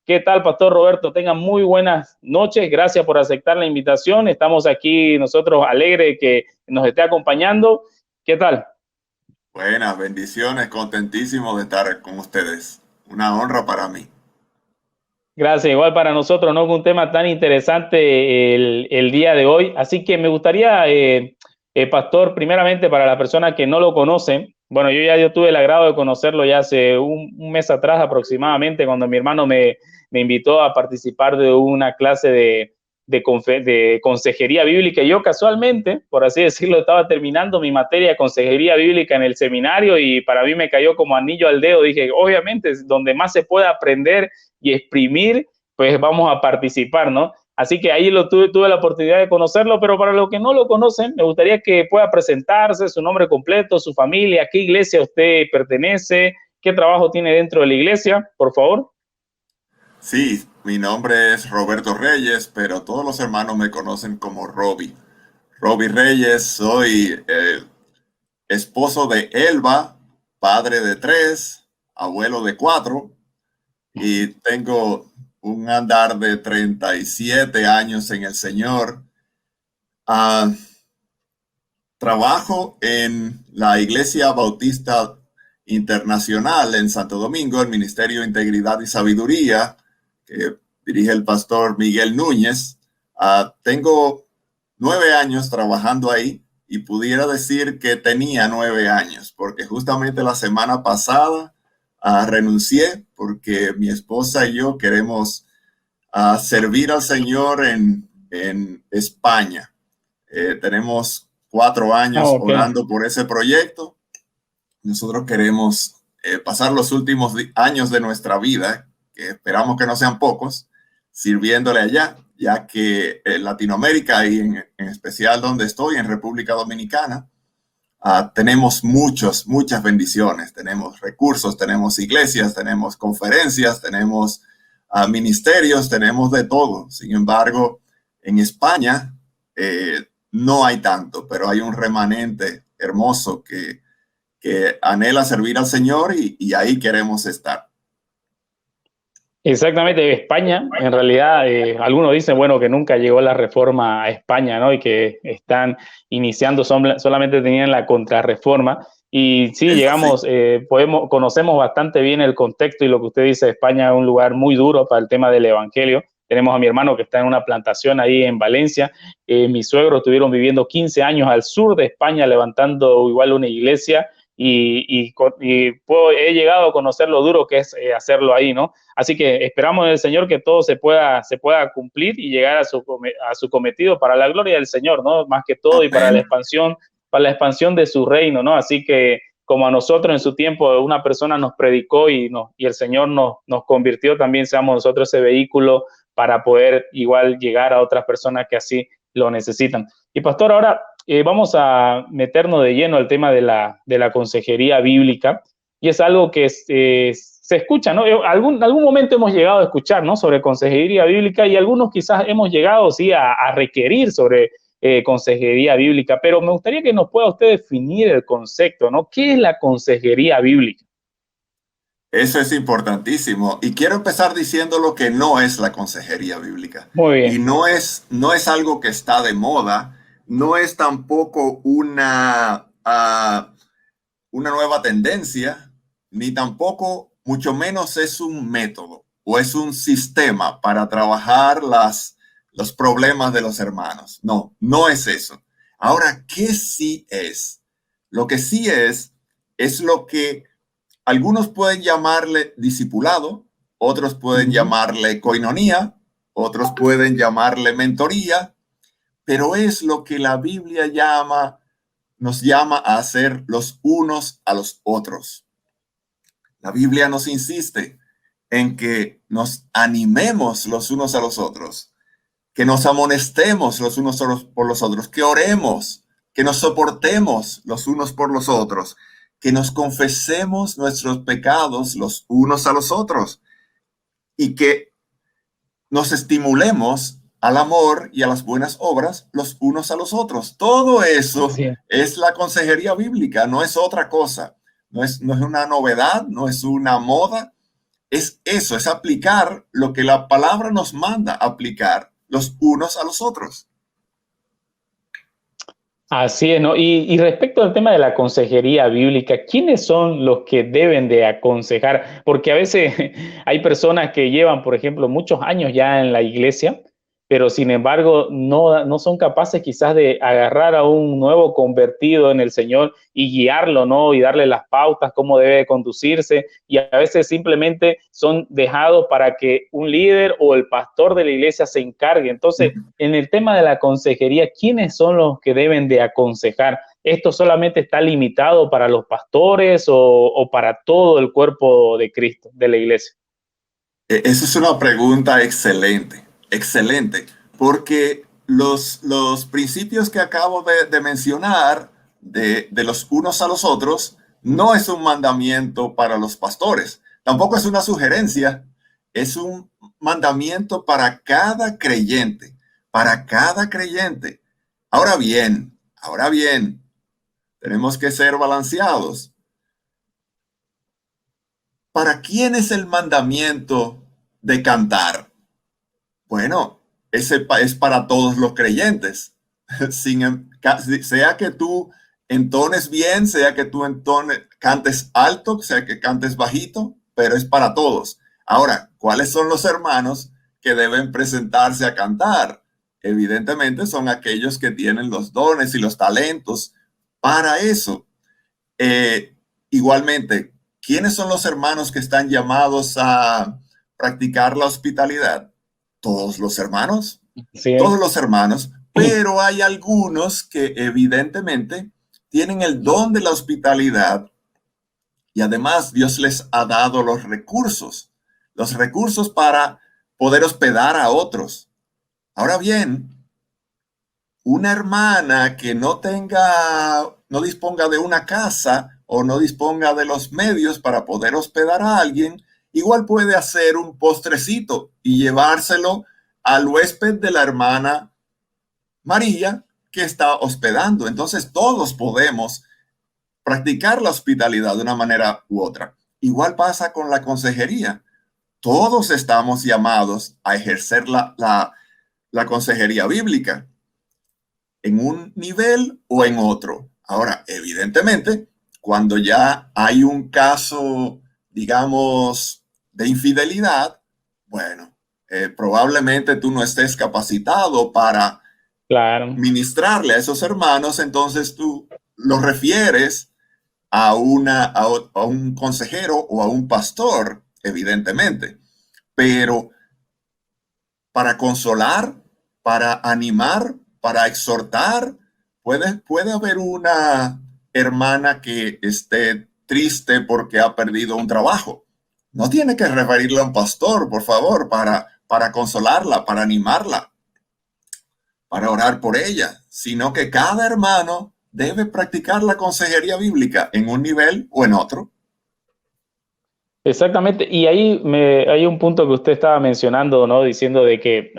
¿Qué tal, Pastor Roberto? Tengan muy buenas noches. Gracias por aceptar la invitación. Estamos aquí nosotros alegres de que nos esté acompañando. ¿Qué tal? Buenas, bendiciones, contentísimo de estar con ustedes. Una honra para mí. Gracias, igual para nosotros, ¿no? Un tema tan interesante el día de hoy. Así que me gustaría, Pastor, primeramente para las personas que no lo conocen, bueno, yo tuve el agrado de conocerlo ya hace un mes atrás aproximadamente, cuando mi hermano me invitó a participar de una clase de consejería bíblica. Yo casualmente, por así decirlo, estaba terminando mi materia de consejería bíblica en el seminario y para mí me cayó como anillo al dedo. Dije, obviamente, donde más se puede aprender y exprimir, pues vamos a participar, ¿no? Así que ahí tuve la oportunidad de conocerlo, pero para los que no lo conocen, me gustaría que pueda presentarse, su nombre completo, su familia, a qué iglesia usted pertenece, qué trabajo tiene dentro de la iglesia, por favor. Sí, mi nombre es Roberto Reyes, pero todos los hermanos me conocen como Robbie. Robbie Reyes, soy esposo de Elba, padre de 3, abuelo de 4 y tengo un andar de 37 años en el Señor. Ah, Trabajo en la Iglesia Bautista Internacional en Santo Domingo, el Ministerio de Integridad y Sabiduría, que dirige el pastor Miguel Núñez. Tengo 9 años trabajando ahí y pudiera decir que tenía 9 años, porque justamente la semana pasada renuncié porque mi esposa y yo queremos servir al Señor en España. Tenemos 4 años Ok. orando por ese proyecto. Nosotros queremos pasar los últimos años de nuestra vida, que esperamos que no sean pocos, sirviéndole allá, ya que en Latinoamérica y en especial donde estoy, en República Dominicana, tenemos muchas bendiciones. Tenemos recursos, tenemos iglesias, tenemos conferencias, tenemos ministerios, tenemos de todo. Sin embargo, en España no hay tanto, pero hay un remanente hermoso que anhela servir al Señor y ahí queremos estar. Exactamente, España, en realidad, algunos dicen, bueno, que nunca llegó la reforma a España, ¿no? Y que están iniciando, solamente tenían la contrarreforma. Y sí, Es así. llegamos, conocemos bastante bien el contexto y lo que usted dice, España es un lugar muy duro para el tema del evangelio. Tenemos a mi hermano que está en una plantación ahí en Valencia. Mis suegros estuvieron viviendo 15 años al sur de España levantando igual una iglesia he llegado a conocer lo duro que es hacerlo ahí, ¿no? Así que esperamos en el Señor que todo se pueda cumplir y llegar a su cometido para la gloria del Señor, ¿no? Más que todo y Amén. para la expansión de su reino, ¿no? Así que como a nosotros en su tiempo una persona nos predicó y el Señor nos convirtió, también seamos nosotros ese vehículo para poder igual llegar a otras personas que así lo necesitan. Y pastor, ahora vamos a meternos de lleno al tema de la consejería bíblica y es algo que se escucha, ¿no? Algún momento hemos llegado a escuchar, ¿no? Sobre consejería bíblica y algunos quizás hemos llegado, sí, a requerir sobre consejería bíblica, pero me gustaría que nos pueda usted definir el concepto, ¿no? ¿Qué es la consejería bíblica? Eso es importantísimo. Y quiero empezar diciendo lo que no es la consejería bíblica. Muy Y bien. no es algo que está de moda, no es tampoco una nueva tendencia, ni tampoco, mucho menos es un método o es un sistema para trabajar los problemas de los hermanos. No, no es eso. Ahora, ¿qué sí es? Lo que sí es lo que algunos pueden llamarle discipulado, otros Uh pueden -huh. llamarle coinonía, otros pueden llamarle mentoría, pero es lo que la Biblia nos llama a hacer los unos a los otros. La Biblia nos insiste en que nos animemos los unos a los otros, que nos amonestemos los unos por los otros, que oremos, que nos soportemos los unos por los otros, que nos confesemos nuestros pecados los unos a los otros y que nos estimulemos al amor y a las buenas obras los unos a los otros. Todo eso Así es. es la consejería bíblica, no es otra cosa, no es una novedad, no es una moda, es eso, es aplicar lo que la palabra nos manda aplicar los unos a los otros. Así es, ¿no? Y respecto al tema de la consejería bíblica, ¿quiénes son los que deben de aconsejar? Porque a veces hay personas que llevan, por ejemplo, muchos años ya en la iglesia, pero sin embargo no son capaces quizás de agarrar a un nuevo convertido en el Señor y guiarlo, ¿no? Y darle las pautas, cómo debe conducirse. Y a veces simplemente son dejados para que un líder o el pastor de la iglesia se encargue. Entonces, en el tema de la consejería, ¿quiénes son los que deben de aconsejar? ¿Esto solamente está limitado para los pastores o para todo el cuerpo de Cristo, de la iglesia? Esa es una pregunta excelente, excelente, porque los principios que acabo de mencionar de los unos a los otros no es un mandamiento para los pastores, tampoco es una sugerencia, es un mandamiento para cada creyente, para cada creyente. Ahora bien, tenemos que ser balanceados. ¿Para quién es el mandamiento de cantar? Bueno, ese es para todos los creyentes. Sea que tú entones bien, sea que tú cantes alto, sea que cantes bajito, pero es para todos. Ahora, ¿cuáles son los hermanos que deben presentarse a cantar? Evidentemente son aquellos que tienen los dones y los talentos para eso. Igualmente, ¿quiénes son los hermanos que están llamados a practicar la hospitalidad? Todos los hermanos, Sí. todos los hermanos, pero hay algunos que evidentemente tienen el don de la hospitalidad y además Dios les ha dado los recursos para poder hospedar a otros. Ahora bien, una hermana que no disponga de una casa o no disponga de los medios para poder hospedar a alguien, igual puede hacer un postrecito y llevárselo al huésped de la hermana María que está hospedando. Entonces todos podemos practicar la hospitalidad de una manera u otra. Igual pasa con la consejería. Todos estamos llamados a ejercer la consejería bíblica en un nivel o en otro. Ahora, evidentemente, cuando ya hay un caso, digamos, de infidelidad, bueno, probablemente tú no estés capacitado para Claro. ministrarle a esos hermanos, entonces tú los refieres a un consejero o a un pastor, evidentemente. Pero para consolar, para animar, para exhortar. Puede haber una hermana que esté triste porque ha perdido un trabajo. No tiene que referirle a un pastor, por favor, para consolarla, para animarla, para orar por ella, sino que cada hermano debe practicar la consejería bíblica en un nivel o en otro. Exactamente, y ahí hay un punto que usted estaba mencionando, ¿no? Diciendo de que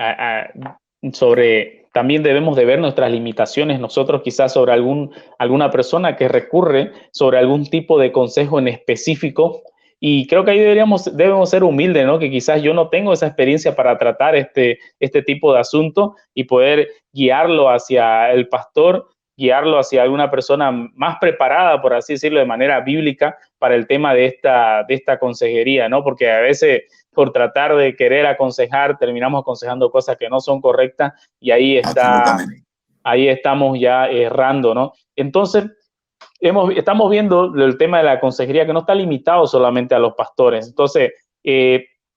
sobre también debemos de ver nuestras limitaciones nosotros quizás sobre alguna persona que recurre sobre algún tipo de consejo en específico, y creo que ahí debemos ser humildes, ¿no? Que quizás yo no tengo esa experiencia para tratar este tipo de asunto y poder guiarlo hacia el pastor, guiarlo hacia alguna persona más preparada, por así decirlo, de manera bíblica para el tema de esta consejería, ¿no? Porque a veces por tratar de querer aconsejar, terminamos aconsejando cosas que no son correctas y Absolutamente. ahí estamos ya errando, ¿no? Entonces, estamos viendo el tema de la consejería que no está limitado solamente a los pastores. Entonces,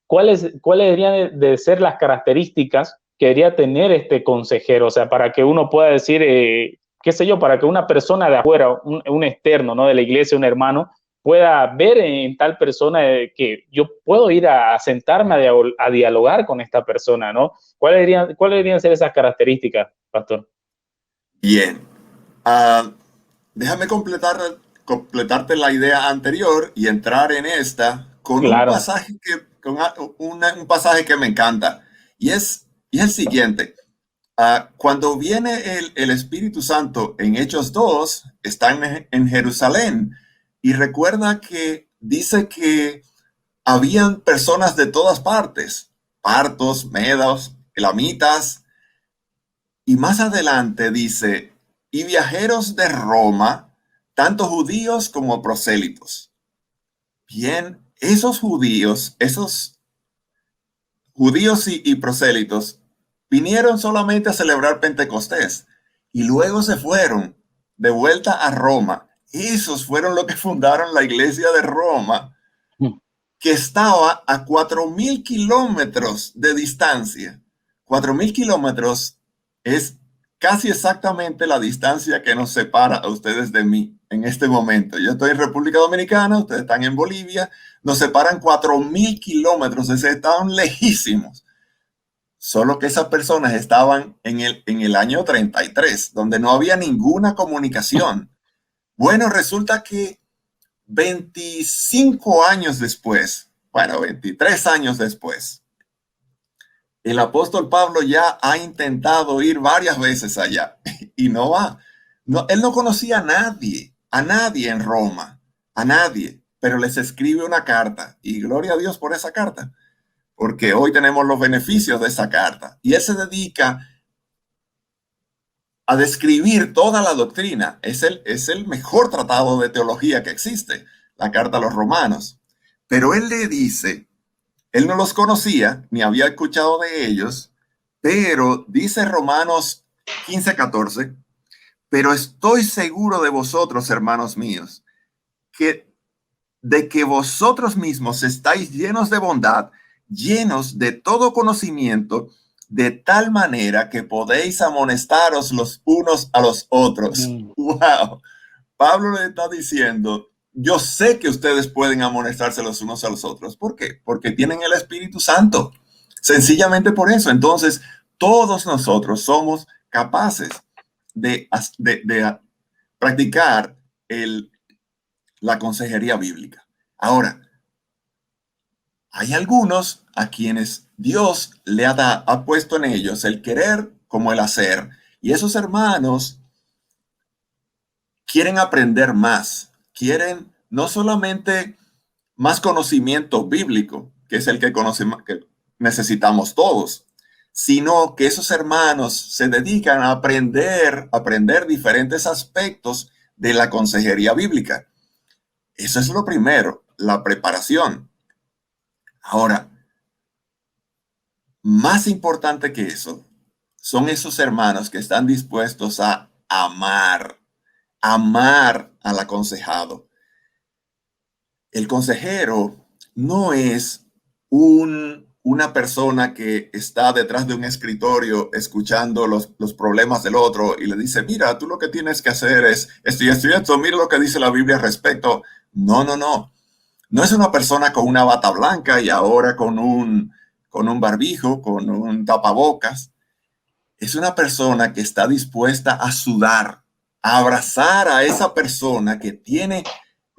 ¿cuáles deberían de ser las características que debería tener este consejero? O sea, para que uno pueda decir, qué sé yo, para que una persona de afuera, un externo, ¿no? De la iglesia, un hermano, pueda ver en tal persona que yo puedo ir a sentarme a dialogar con esta persona, ¿no? ¿Cuáles deberían ser esas características, pastor? Bien. Uh, Déjame completarte la idea anterior y entrar en esta con un Claro, pasaje un pasaje que me encanta. Y es el siguiente. Cuando viene el Espíritu Santo en Hechos 2, está en Jerusalén y recuerda que dice que habían personas de todas partes, partos, medos, elamitas, y más adelante dice, y viajeros de Roma, tanto judíos como prosélitos. Bien, esos judíos y prosélitos vinieron solamente a celebrar Pentecostés y luego se fueron de vuelta a Roma. Esos fueron los que fundaron la iglesia de Roma, que estaba a 4.000 kilómetros de distancia. 4.000 kilómetros es casi exactamente la distancia que nos separa a ustedes de mí en este momento. Yo estoy en República Dominicana, ustedes están en Bolivia, nos separan 4.000 kilómetros, estaban lejísimos. Solo que esas personas estaban en el año 33, donde no había ninguna comunicación. Bueno, resulta que 25 años después, bueno, 23 años después, el apóstol Pablo ya ha intentado ir varias veces allá y no va. No, él no conocía a nadie en Roma, a nadie, pero les escribe una carta y gloria a Dios por esa carta, porque hoy tenemos los beneficios de esa carta. Y él se dedica a describir toda la doctrina. Es el mejor tratado de teología que existe, la carta a los romanos. Pero él le dice, él no los conocía, ni había escuchado de ellos, pero dice Romanos 15:14, pero estoy seguro de vosotros, hermanos míos, de que vosotros mismos estáis llenos de bondad, llenos de todo conocimiento, de tal manera que podéis amonestaros los unos a los otros. ¡Wow! Pablo le está diciendo, yo sé que ustedes pueden amonestarse los unos a los otros. ¿Por qué? Porque tienen el Espíritu Santo. Sencillamente por eso. Entonces, todos nosotros somos capaces de practicar la consejería bíblica. Ahora, hay algunos a quienes Dios le ha puesto en ellos el querer como el hacer. Y esos hermanos quieren aprender más, quieren no solamente más conocimiento bíblico, que es el que necesitamos todos, sino que esos hermanos se dedican a aprender diferentes aspectos de la consejería bíblica. Eso es lo primero, la preparación. Ahora, más importante que eso, son esos hermanos que están dispuestos a amar al aconsejado. El consejero no es una persona que está detrás de un escritorio escuchando los problemas del otro y le dice, mira, tú lo que tienes que hacer es esto y esto y esto, mira lo que dice la Biblia al respecto. No, no, no. No es una persona con una bata blanca y ahora con un barbijo, con un tapabocas. Es una persona que está dispuesta a sudar, a abrazar a esa persona que tiene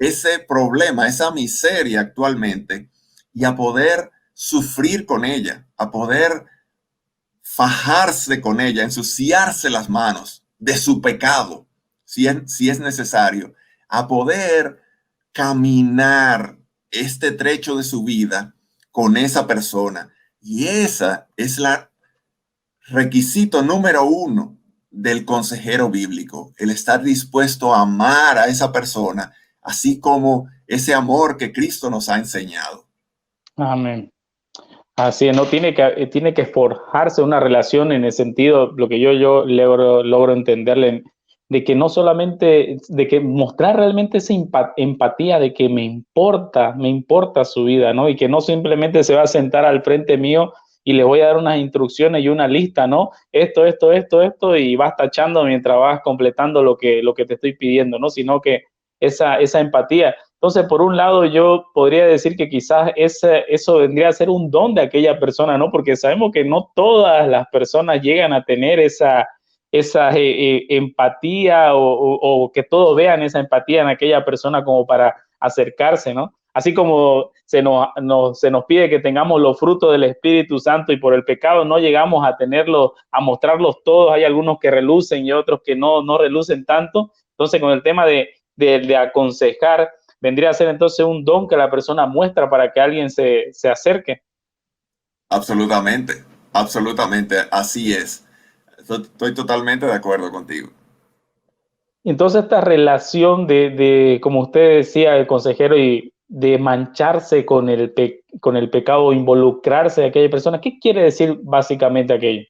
ese problema, esa miseria actualmente, y a poder sufrir con ella, a poder fajarse con ella, ensuciarse las manos de su pecado, si es necesario, a poder caminar este trecho de su vida con esa persona. Y esa es la requisito número uno del consejero bíblico, el estar dispuesto a amar a esa persona, así como ese amor que Cristo nos ha enseñado. Amén. Así es, no tiene que forjarse una relación en el sentido, lo que yo logro entenderle, de que no solamente, de que mostrar realmente esa empatía de que me importa su vida, ¿no? Y que no simplemente se va a sentar al frente mío y le voy a dar unas instrucciones y una lista, ¿no? Esto, y vas tachando mientras vas completando lo que te estoy pidiendo, ¿no? Sino que esa empatía. Entonces, por un lado, yo podría decir que quizás eso vendría a ser un don de aquella persona, ¿no? Porque sabemos que no todas las personas llegan a tener esa empatía o que todos vean esa empatía en aquella persona como para acercarse, ¿no? Así como se nos pide que tengamos los frutos del Espíritu Santo y por el pecado no llegamos a tenerlos, a mostrarlos todos, hay algunos que relucen y otros que no relucen tanto. Entonces, con el tema de aconsejar, vendría a ser entonces un don que la persona muestra para que alguien se acerque. Absolutamente, absolutamente, así es. Estoy totalmente de acuerdo contigo. Entonces esta relación como usted decía, el consejero, y de mancharse con con el pecado, involucrarse de aquella persona, ¿qué quiere decir básicamente aquello?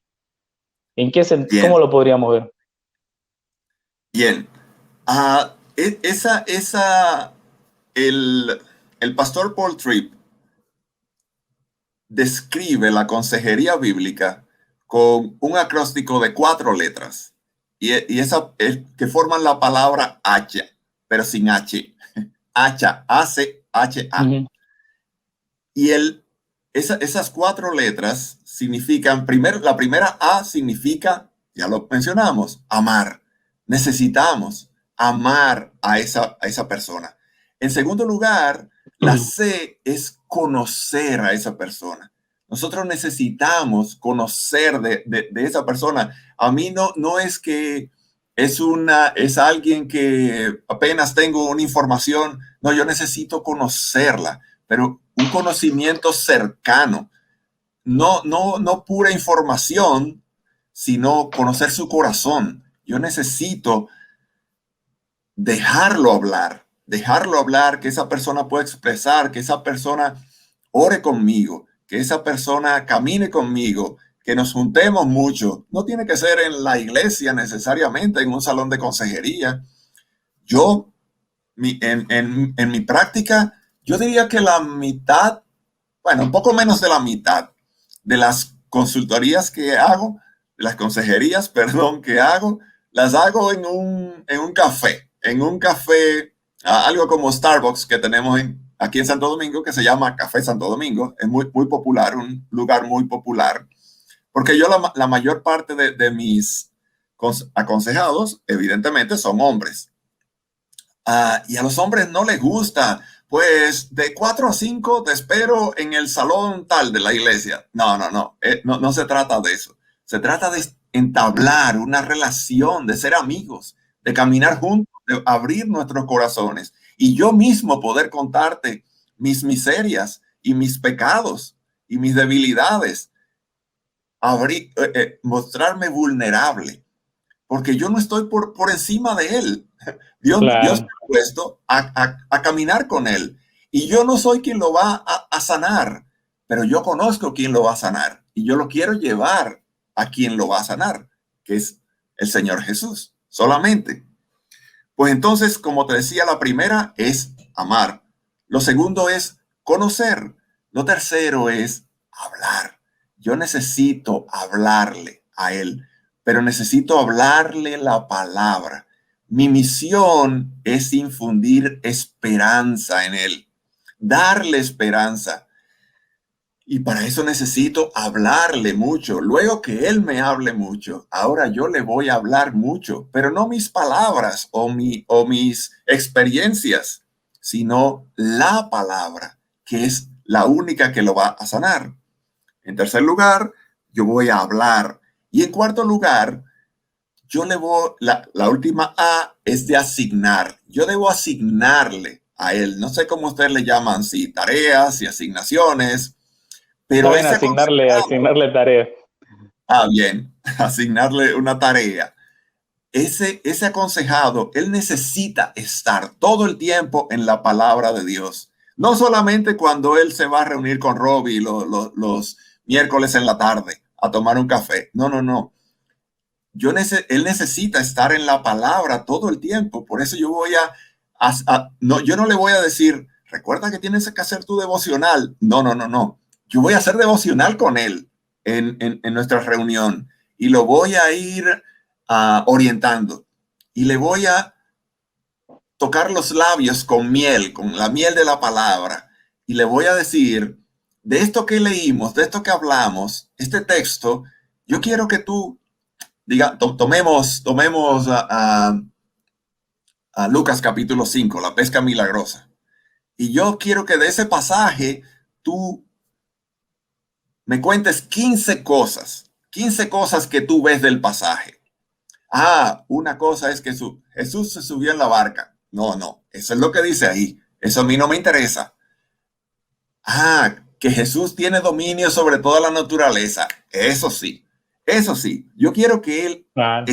¿Cómo Bien, lo podríamos ver? bien. El, el pastor Paul Tripp describe la consejería bíblica con un acróstico de 4 letras que forman la palabra hacha, pero sin H. Hacha, A-C-H-A. Ujú. Y esas 4 letras significan, la primera A significa, ya lo mencionamos, amar. Necesitamos amar a esa persona. En segundo lugar, la C es conocer a esa persona. Nosotros necesitamos conocer de esa persona. A mí no es que es alguien que apenas tengo una información. No, yo necesito conocerla, pero un conocimiento cercano, no pura información, sino conocer su corazón. Yo necesito dejarlo hablar, que esa persona pueda expresar, que esa persona ore conmigo, que esa persona camine conmigo, que nos juntemos mucho. No tiene que ser en la iglesia necesariamente, en un salón de consejería. Yo, en mi práctica, yo diría que la mitad, bueno, un poco menos de la mitad de las consultorías que hago, de las consejerías, perdón, que hago, las hago en un café, algo como Starbucks que tenemos aquí en Santo Domingo, que se llama Café Santo Domingo. Es muy popular, un lugar muy popular, porque yo la mayor parte de mis aconsejados, evidentemente, son hombres. Y a los hombres no les gusta, pues de 4 a 5 te espero en el salón tal de la iglesia. No se trata de eso. Se trata de entablar una relación, de ser amigos, de caminar juntos, de abrir nuestros corazones y yo mismo poder contarte mis miserias y mis pecados y mis debilidades, mostrarme vulnerable, porque yo no estoy por encima de él. Dios me Claro, ha puesto a caminar con él. Y yo no soy quien lo va a sanar, pero yo conozco quién lo va a sanar. Y yo lo quiero llevar a quien lo va a sanar, que es el Señor Jesús, solamente. Pues entonces, como te decía, la primera es amar. Lo segundo es conocer. Lo tercero es hablar. Yo necesito hablarle a él, pero necesito hablarle la palabra. Mi misión es infundir esperanza en él, darle esperanza. Y para eso necesito hablarle mucho. Luego que él me hable mucho, ahora yo le voy a hablar mucho, pero no mis palabras o mis experiencias, sino la palabra, que es la única que lo va a sanar. En tercer lugar, yo voy a hablar. Y en cuarto lugar, la última A es de asignar. Yo debo asignarle a él. No sé cómo ustedes le llaman, si tareas, si asignaciones, está pero bien ese aconsejado, asignarle tareas. bien, asignarle una tarea. Ese aconsejado, él necesita estar todo el tiempo en la palabra de Dios. No solamente cuando él se va a reunir con Robbie los miércoles en la tarde a tomar un café. No. Él necesita estar en la palabra todo el tiempo. Por eso yo no, yo no le voy a decir, recuerda que tienes que hacer tu devocional. No. Yo voy a hacer devocional con él en nuestra reunión y lo voy a ir orientando y le voy a tocar los labios con miel, con la miel de la palabra, y le voy a decir, de esto que leímos, de esto que hablamos, este texto, yo quiero que tú tomemos a Lucas capítulo 5, la pesca milagrosa. Y yo quiero que de ese pasaje tú me cuentes 15 cosas que tú ves del pasaje. Una cosa es que Jesús se subió en la barca. No, eso es lo que dice ahí. Eso a mí no me interesa. Ah, que Jesús tiene dominio sobre toda la naturaleza. Eso sí, eso sí. Yo quiero que Él Claro.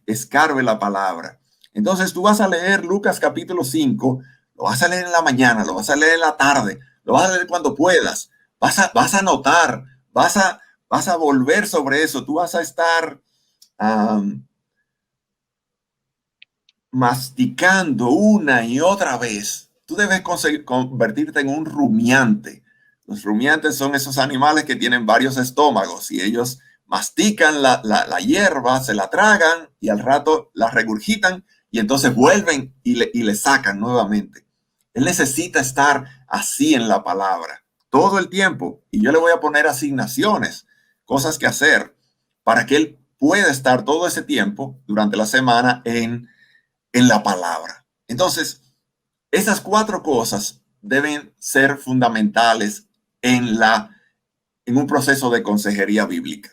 escarbe la palabra. Entonces tú vas a leer Lucas capítulo 5, lo vas a leer en la mañana, lo vas a leer en la tarde, lo vas a leer cuando puedas. Vas a anotar, vas a volver sobre eso. Tú vas a estar masticando una y otra vez. Tú debes convertirte en un rumiante. Los rumiantes son esos animales que tienen varios estómagos y ellos mastican la hierba, se la tragan y al rato la regurgitan y entonces vuelven y le sacan nuevamente. Él necesita estar así en la palabra todo el tiempo y yo le voy a poner asignaciones, cosas que hacer para que él pueda estar todo ese tiempo durante la semana en la palabra. Entonces, esas 4 cosas deben ser fundamentales en un proceso de consejería bíblica.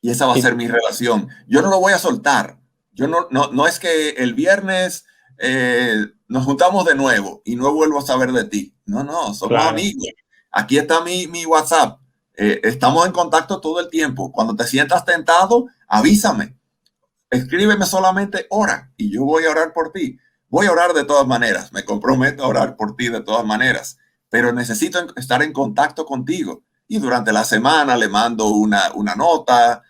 Y esa va a ser mi relación. Yo no lo voy a soltar. Yo no es que el viernes nos juntamos de nuevo y no vuelvo a saber de ti. No, somos Claro. amigos. Aquí está mi WhatsApp. Estamos en contacto todo el tiempo. Cuando te sientas tentado, avísame. Escríbeme solamente ora y yo voy a orar por ti. Voy a orar de todas maneras. Me comprometo a orar por ti de todas maneras, pero necesito estar en contacto contigo. Y durante la semana le mando una nota,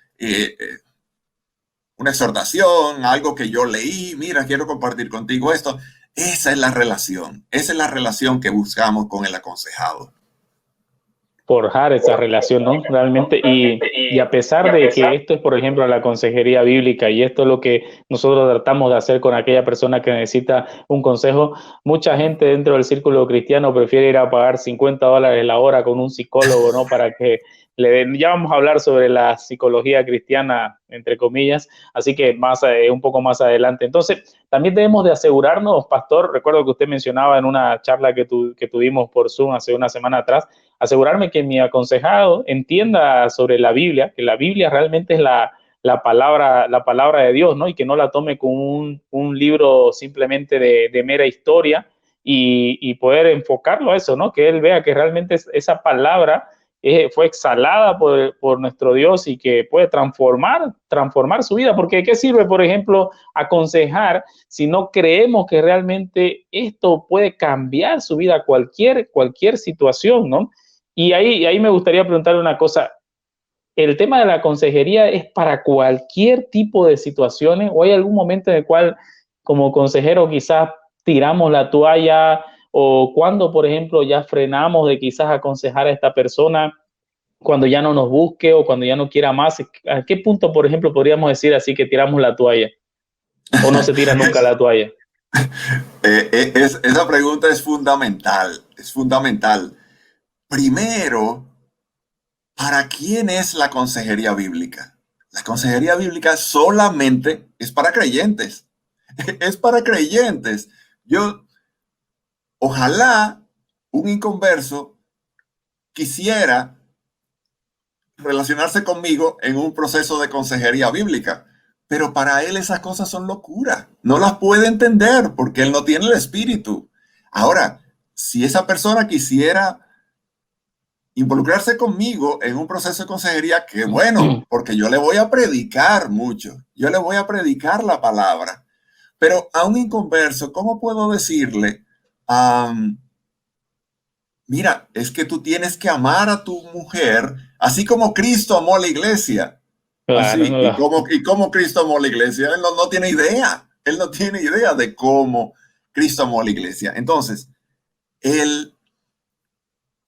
una exhortación, algo que yo leí. Mira, quiero compartir contigo esto. Esa es la relación. Esa es la relación que buscamos con el aconsejado. Forjar esa relación, ¿no? Realmente, y a pesar de que esto es, por ejemplo, la consejería bíblica y esto es lo que nosotros tratamos de hacer con aquella persona que necesita un consejo, mucha gente dentro del círculo cristiano prefiere ir a pagar $50 la hora con un psicólogo, ¿no? Para que le den, ya vamos a hablar sobre la psicología cristiana, entre comillas, así que un poco más adelante. Entonces, también debemos de asegurarnos, pastor, recuerdo que usted mencionaba en una charla que tuvimos por Zoom hace una semana atrás, asegurarme que mi aconsejado entienda sobre la Biblia, que la Biblia realmente es la palabra de Dios, ¿no? Y que no la tome como un libro simplemente de mera historia y poder enfocarlo a eso, ¿no? Que él vea que realmente esa palabra fue exhalada por nuestro Dios y que puede transformar su vida. Porque ¿qué sirve, por ejemplo, aconsejar si no creemos que realmente esto puede cambiar su vida, cualquier situación, ¿no? Y ahí me gustaría preguntarle una cosa. ¿El tema de la consejería es para cualquier tipo de situaciones o hay algún momento en el cual como consejero quizás tiramos la toalla o cuando, por ejemplo, ya frenamos de quizás aconsejar a esta persona cuando ya no nos busque o cuando ya no quiera más? ¿A qué punto, por ejemplo, podríamos decir así que tiramos la toalla o no se tira nunca la toalla? Esa pregunta es fundamental, es fundamental. Primero, ¿para quién es la consejería bíblica? La consejería bíblica solamente es para creyentes. Es para creyentes. Ojalá un inconverso quisiera relacionarse conmigo en un proceso de consejería bíblica, pero para él esas cosas son locura. No las puede entender porque él no tiene el espíritu. Ahora, si esa persona quisiera involucrarse conmigo en un proceso de consejería, qué bueno, porque yo le voy a predicar mucho, yo le voy a predicar la palabra, pero a un inconverso, ¿cómo puedo decirle? Mira, es que tú tienes que amar a tu mujer, así como Cristo amó a la iglesia. Claro, Así, no y cómo Cristo amó a la iglesia. Él no tiene idea, él no tiene idea de cómo Cristo amó a la iglesia. Entonces, el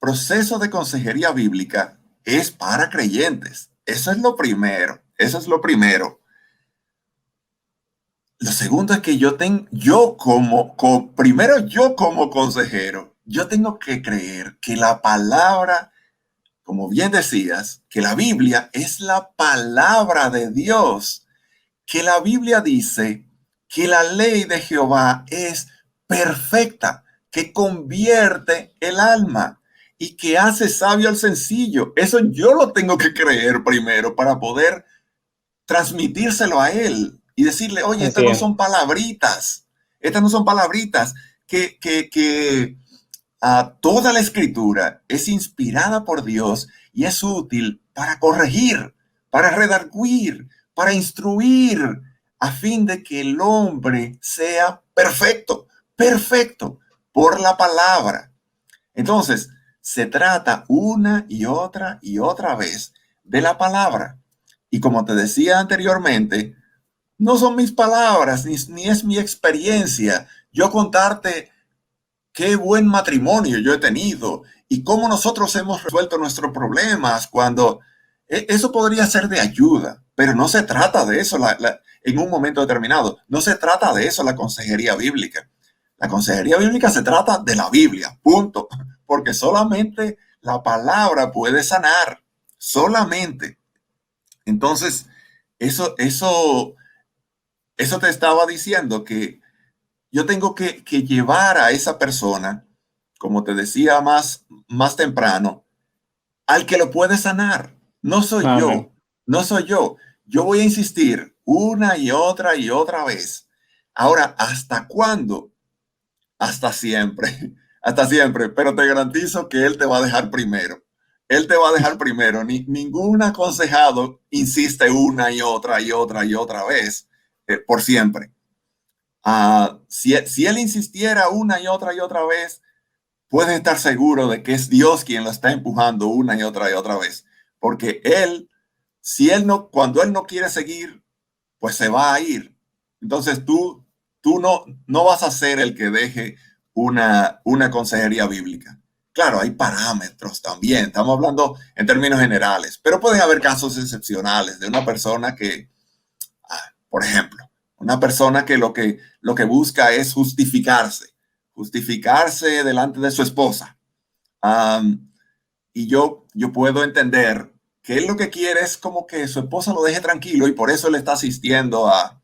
proceso de consejería bíblica es para creyentes. Eso es lo primero. Eso es lo primero. Lo segundo es que primero yo como consejero, yo tengo que creer que la palabra, como bien decías, que la Biblia es la palabra de Dios, que la Biblia dice que la ley de Jehová es perfecta, que convierte el alma y que hace sabio al sencillo. Eso yo lo tengo que creer primero para poder transmitírselo a él y decirle, oye, estas no son palabritas que toda la escritura es inspirada por Dios y es útil para corregir, para redarguir, para instruir, a fin de que el hombre sea perfecto, perfecto por la palabra. Entonces, se trata una y otra vez de la palabra. Y como te decía anteriormente, no son mis palabras, ni es mi experiencia. Yo contarte qué buen matrimonio yo he tenido y cómo nosotros hemos resuelto nuestros problemas cuando eso podría ser de ayuda, pero no se trata de eso en un momento determinado. No se trata de eso la consejería bíblica. La consejería bíblica se trata de la Biblia, punto, porque solamente la palabra puede sanar, solamente. Entonces, eso te estaba diciendo que yo tengo que llevar a esa persona, como te decía más temprano, al que lo puede sanar. No soy Amén. yo, no soy yo. Yo voy a insistir una y otra vez. Ahora, ¿hasta cuándo? Hasta siempre, hasta siempre. Pero te garantizo que él te va a dejar primero. Él te va a dejar primero. Ningún aconsejado insiste una y otra vez por siempre. Si él insistiera una y otra vez, puedes estar seguro de que es Dios quien lo está empujando una y otra vez. Porque él, cuando él no quiere seguir, pues se va a ir. Entonces tú no vas a ser el que deje una consejería bíblica. Claro, hay parámetros también. Estamos hablando en términos generales, pero pueden haber casos excepcionales de una persona que, por ejemplo, una persona que lo que busca es justificarse delante de su esposa. Y yo puedo entender que él lo que quiere es como que su esposa lo deje tranquilo y por eso le está asistiendo a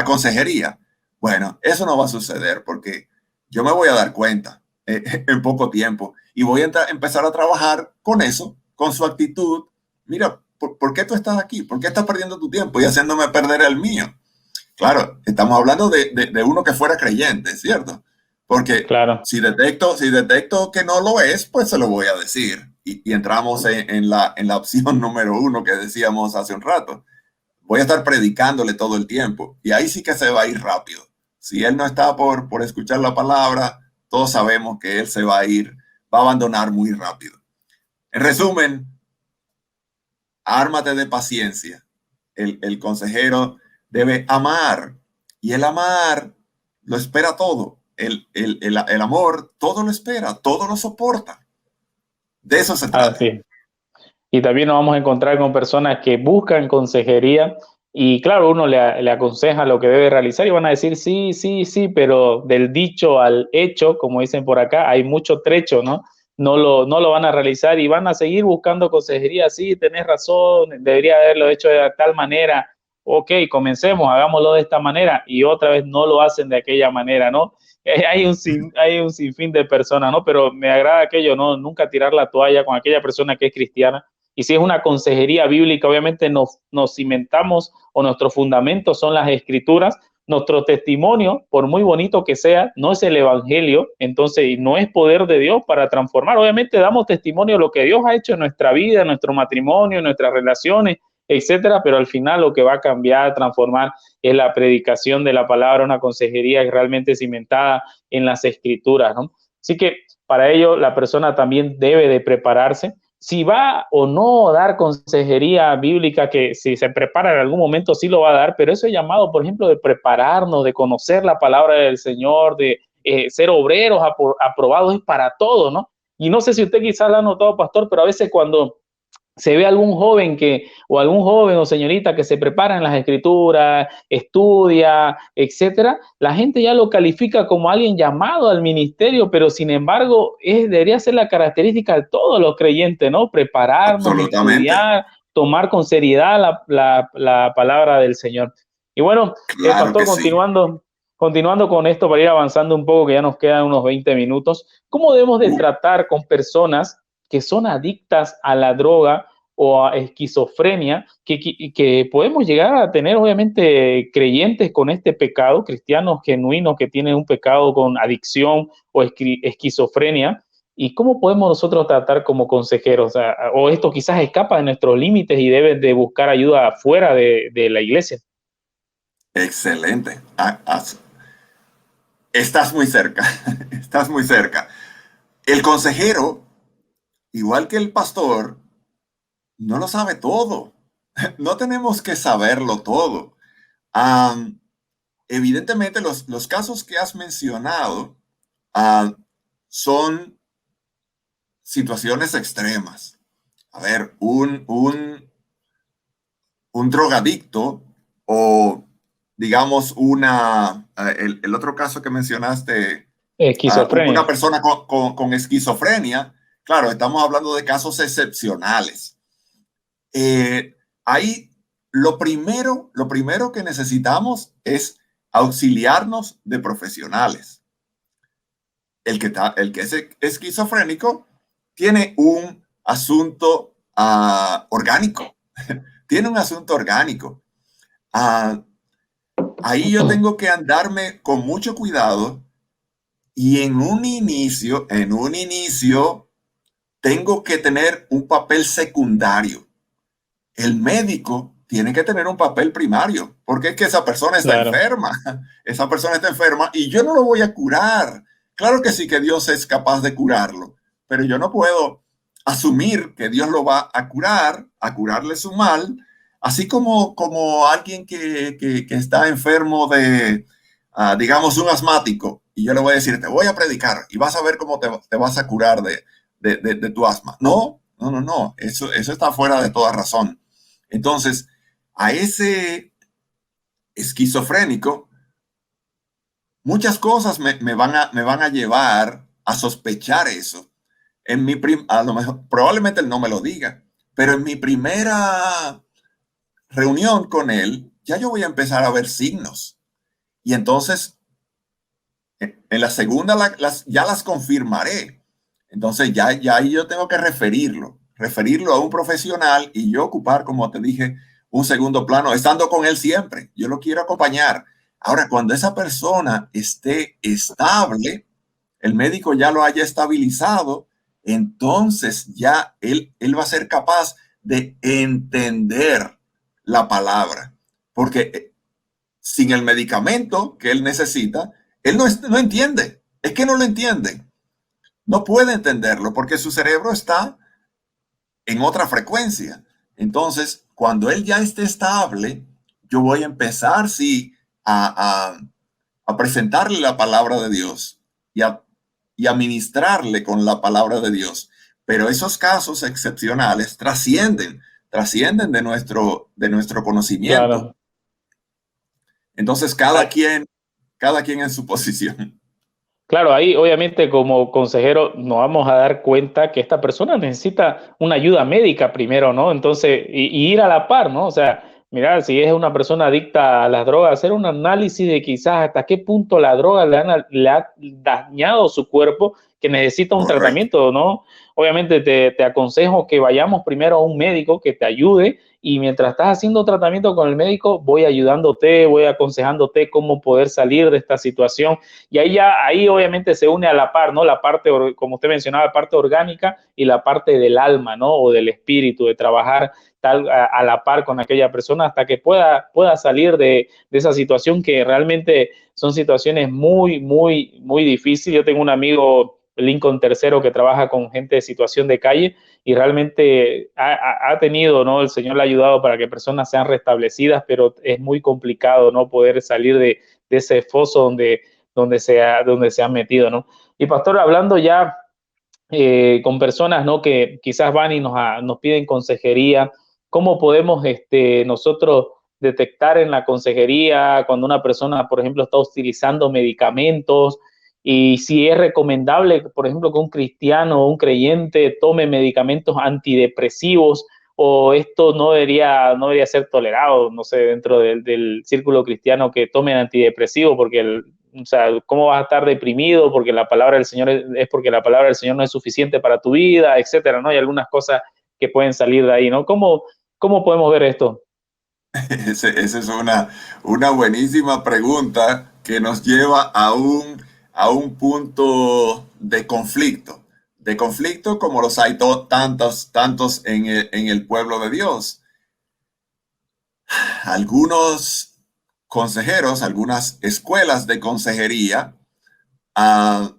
consejería. Bueno, eso no va a suceder porque yo me voy a dar cuenta en poco tiempo y voy a empezar a trabajar con eso, con su actitud. Mira, ¿por qué tú estás aquí? ¿Por qué estás perdiendo tu tiempo y haciéndome perder el mío? Claro, estamos hablando de uno que fuera creyente, ¿cierto? Porque Claro. si detecto que no lo es, pues se lo voy a decir. Y entramos en la opción número uno que decíamos hace un rato. Voy a estar predicándole todo el tiempo y ahí sí que se va a ir rápido. Si él no está por escuchar la palabra, todos sabemos que él se va a ir, va a abandonar muy rápido. En resumen, ármate de paciencia. El consejero debe amar y el amar lo espera todo. El amor todo lo espera, todo lo soporta. De eso se trata. Así. Y también nos vamos a encontrar con personas que buscan consejería y claro, uno le aconseja lo que debe realizar y van a decir sí, sí, sí, pero del dicho al hecho, como dicen por acá, hay mucho trecho, ¿no? No lo van a realizar y van a seguir buscando consejería. Sí, tenés razón, debería haberlo hecho de tal manera. Ok, comencemos, hagámoslo de esta manera y otra vez no lo hacen de aquella manera, ¿no? Hay un sinfín de personas, ¿no? Pero me agrada aquello, ¿no? Nunca tirar la toalla con aquella persona que es cristiana. Y si es una consejería bíblica, obviamente nos cimentamos o nuestros fundamentos son las escrituras. Nuestro testimonio, por muy bonito que sea, no es el evangelio, entonces no es poder de Dios para transformar. Obviamente damos testimonio de lo que Dios ha hecho en nuestra vida, en nuestro matrimonio, en nuestras relaciones, etcétera, pero al final lo que va a cambiar, transformar, es la predicación de la palabra, una consejería realmente cimentada en las escrituras, ¿no? Así que para ello la persona también debe de prepararse. Si va o no a dar consejería bíblica, que si se prepara en algún momento sí lo va a dar, pero ese llamado, por ejemplo, de prepararnos, de conocer la palabra del Señor, de ser obreros aprobados es para todo, ¿no? Y no sé si usted quizás lo ha notado, pastor, pero a veces cuando se ve algún joven o señorita que se prepara en las escrituras, estudia, etcétera, la gente ya lo califica como alguien llamado al ministerio, pero sin embargo debería ser la característica de todos los creyentes, ¿no? Prepararnos, Absolutamente. estudiar, tomar con seriedad la palabra del Señor. Y bueno, Claro pastor, que sí. continuando con esto para ir avanzando un poco, que ya nos quedan unos 20 minutos, ¿cómo debemos de tratar con personas que son adictas a la droga o a esquizofrenia, que podemos llegar a tener obviamente creyentes con este pecado, cristianos genuinos que tienen un pecado con adicción o esquizofrenia. ¿Y cómo podemos nosotros tratar como consejeros? O esto quizás escapa de nuestros límites y debes de buscar ayuda fuera de la iglesia. Excelente. Estás muy cerca, estás muy cerca. El consejero, igual que el pastor, no lo sabe todo. No tenemos que saberlo todo. Am, Evidentemente, los casos que has mencionado son situaciones extremas. A ver, un drogadicto o, digamos, el otro caso que mencionaste, una Esquizofrenia. persona con esquizofrenia, claro, estamos hablando de casos excepcionales. Ahí lo primero que necesitamos es auxiliarnos de profesionales. El que es esquizofrénico tiene un asunto orgánico, tiene un asunto orgánico. Ah, Ahí yo tengo que andarme con mucho cuidado y en un inicio tengo que tener un papel secundario. El médico tiene que tener un papel primario, porque es que esa persona está Claro. enferma, esa persona está enferma y yo no lo voy a curar. Claro que sí que Dios es capaz de curarlo, pero yo no puedo asumir que Dios lo va a curarle su mal, así como alguien que está enfermo de, digamos, un asmático, y yo le voy a decir, te voy a predicar y vas a ver cómo te vas a curar de tu asma. No, no, no, no, eso está fuera de toda razón. Entonces, a ese esquizofrénico, muchas cosas me van a llevar a sospechar eso. A lo mejor, probablemente él no me lo diga, pero en mi primera reunión con él, ya yo voy a empezar a ver signos. Y entonces, en la segunda ya las confirmaré. Entonces, ya ahí yo tengo que referirlo a un profesional y yo ocupar, como te dije, un segundo plano, estando con él siempre. Yo lo quiero acompañar. Ahora, cuando esa persona esté estable, el médico ya lo haya estabilizado, entonces ya él va a ser capaz de entender la palabra. Porque sin el medicamento que él necesita, él no entiende. Es que no lo entiende. No puede entenderlo porque su cerebro está en otra frecuencia. Entonces, cuando él ya esté estable, yo voy a empezar, sí, a presentarle la palabra de Dios y a ministrarle con la palabra de Dios. Pero esos casos excepcionales trascienden de nuestro conocimiento. Claro. Entonces, cada quien en su posición. Claro, ahí obviamente como consejero nos vamos a dar cuenta que esta persona necesita una ayuda médica primero, ¿no? Entonces, y ir a la par, ¿no? O sea, mirar si es una persona adicta a las drogas, hacer un análisis de quizás hasta qué punto la droga le ha dañado su cuerpo, que necesita un Correcto. tratamiento, ¿no? Obviamente te aconsejo que vayamos primero a un médico que te ayude y mientras estás haciendo tratamiento con el médico, voy ayudándote, voy aconsejándote cómo poder salir de esta situación y ahí obviamente se une a la par, ¿no? La parte, como usted mencionaba, la parte orgánica y la parte del alma, ¿no? O del espíritu, de trabajar a la par con aquella persona hasta que pueda salir de esa situación que realmente son situaciones muy difíciles. Yo tengo un amigo, Lincoln Tercero, que trabaja con gente de situación de calle y realmente ha tenido, ¿no? El Señor le ha ayudado para que personas sean restablecidas, pero es muy complicado, ¿no? Poder salir de ese foso donde se han metido, ¿no? Y pastor, hablando ya con personas, ¿no? Que quizás van y nos piden consejería, ¿cómo podemos nosotros detectar en la consejería cuando una persona, por ejemplo, está utilizando medicamentos y si es recomendable, por ejemplo, que un cristiano o un creyente tome medicamentos antidepresivos o esto no debería ser tolerado, no sé, dentro del círculo cristiano que tomen antidepresivos porque o sea, ¿cómo vas a estar deprimido porque la palabra del Señor es porque la palabra del Señor no es suficiente para tu vida, etcétera, ¿no? Hay algunas cosas que pueden salir de ahí, ¿no? ¿Cómo podemos ver esto? Esa es una buenísima pregunta que nos lleva a un punto de conflicto como los hay tantos en el pueblo de Dios. Algunos consejeros, algunas escuelas de consejería uh,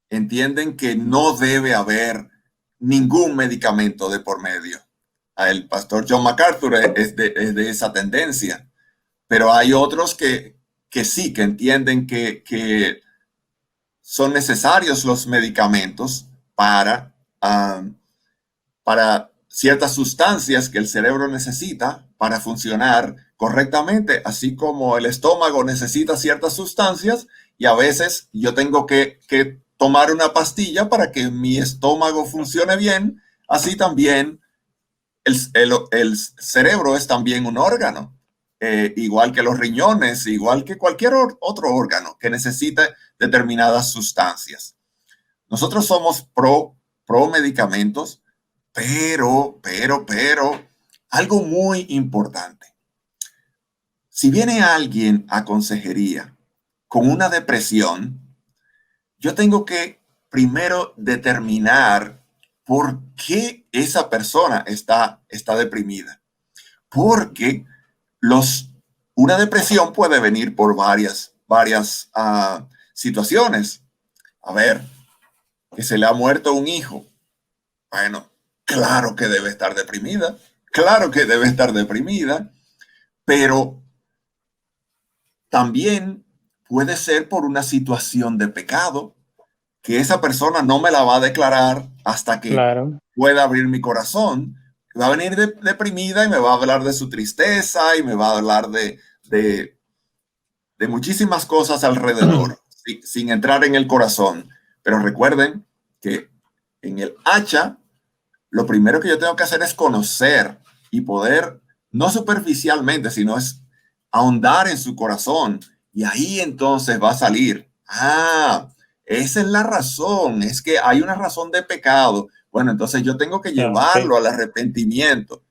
entienden que no debe haber ningún medicamento de por medio. El pastor John MacArthur es de esa tendencia, pero hay otros que sí, que entienden que son necesarios los medicamentos para ciertas sustancias que el cerebro necesita para funcionar correctamente, así como el estómago necesita ciertas sustancias y a veces yo tengo que tomar una pastilla para que mi estómago funcione bien, así también el cerebro es también un órgano, igual que los riñones, igual que cualquier otro órgano que necesita determinadas sustancias. Nosotros somos pro medicamentos, pero, algo muy importante. Si viene alguien a consejería con una depresión, yo tengo que primero determinar por qué esa persona está deprimida. Porque una depresión puede venir por varias situaciones. A ver, que se le ha muerto un hijo. Bueno, claro que debe estar deprimida, pero también puede ser por una situación de pecado que esa persona no me la va a declarar hasta que pueda abrir mi corazón. Va a venir deprimida y me va a hablar de su tristeza y me va a hablar de muchísimas cosas alrededor, sin entrar en el corazón. Pero recuerden que en el hacha, lo primero que yo tengo que hacer es conocer y poder, no superficialmente, sino es ahondar en su corazón. Y ahí entonces va a salir, esa es la razón, es que hay una razón de pecado. Bueno, entonces yo tengo que llevarlo al arrepentimiento.